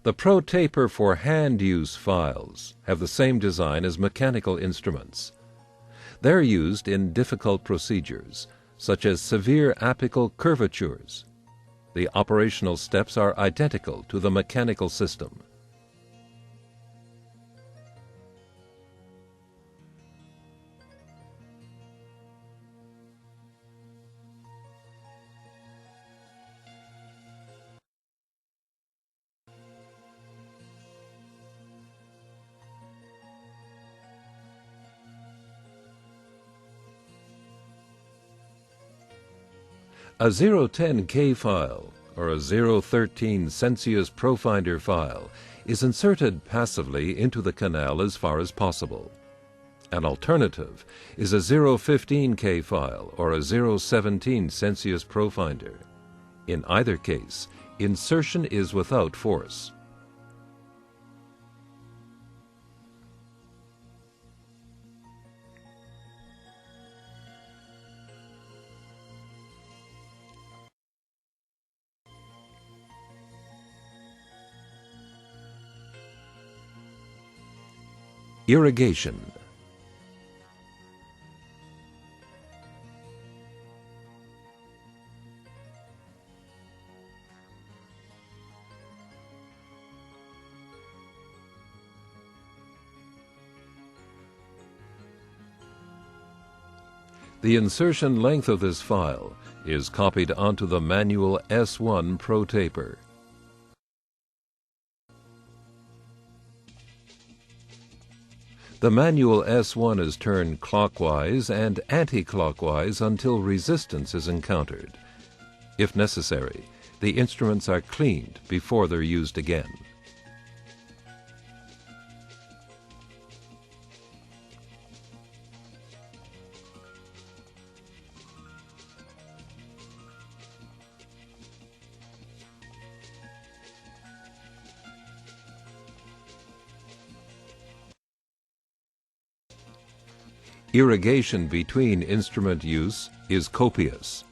The Pro Taper for hand-use files have the same design as mechanical instruments. They're used in difficult procedures, such as severe apical curvatures. The operational steps are identical to the mechanical system. A 010K file or a 013 Sensius Profinder file is inserted passively into the canal as far as possible. An alternative is a 015K file or a 017 Sensius Profinder. In either case, insertion is without force. Irrigation. The insertion length of this file is copied onto the manual S1 Pro Taper. The manual S1 is turned clockwise and anti-clockwise until resistance is encountered. If necessary, the instruments are cleaned before they're used again. Irrigation between instrument use is copious.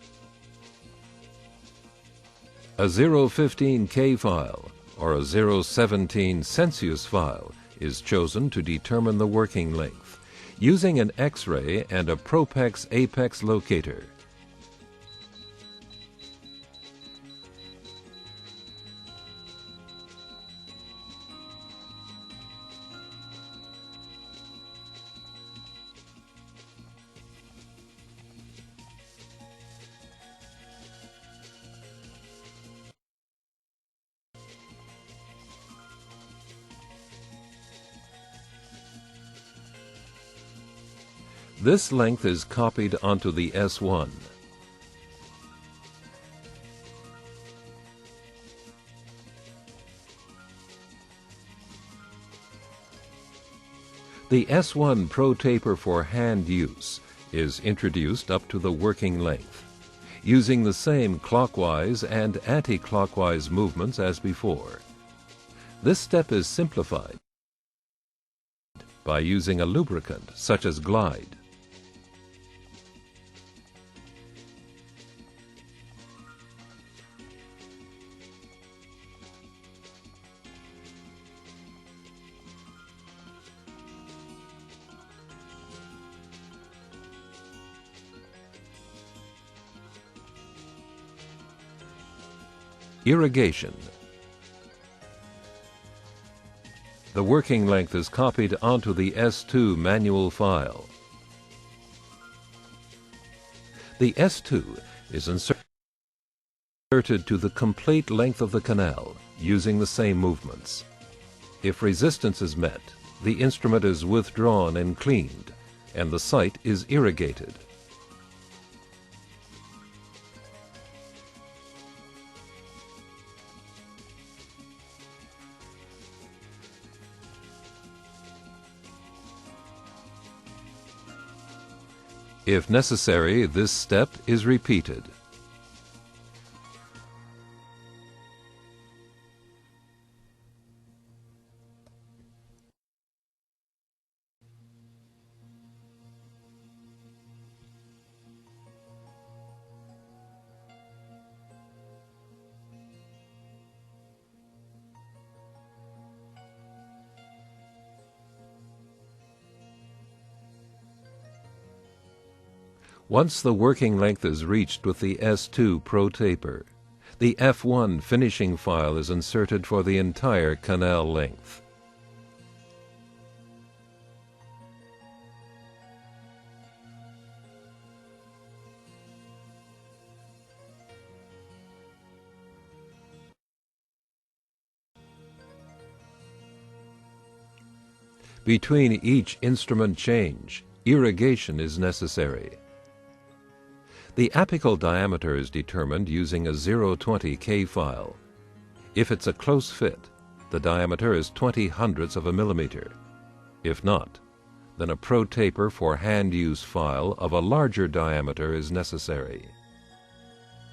A 015K file or a 017 Sensius file is chosen to determine the working length using an X-ray and a Propex apex locator. This length is copied onto the S1. The S1 Pro Taper for hand use is introduced up to the working length, using the same clockwise and anti-clockwise movements as before. This step is simplified by using a lubricant such as Glide. Irrigation. The working length is copied onto the S2 manual file. The S2 is inserted to the complete length of the canal using the same movements. If resistance is met, the instrument is withdrawn and cleaned, and the site is irrigated. If necessary, this step is repeated. Once the working length is reached with the S2 Pro taper, the F1 finishing file is inserted for the entire canal length. Between each instrument change, irrigation is necessary. The apical diameter is determined using a 020 K file. If it's a close fit, the diameter is 20/100ths of a millimeter. If not, then a Pro taper for hand use file of a larger diameter is necessary.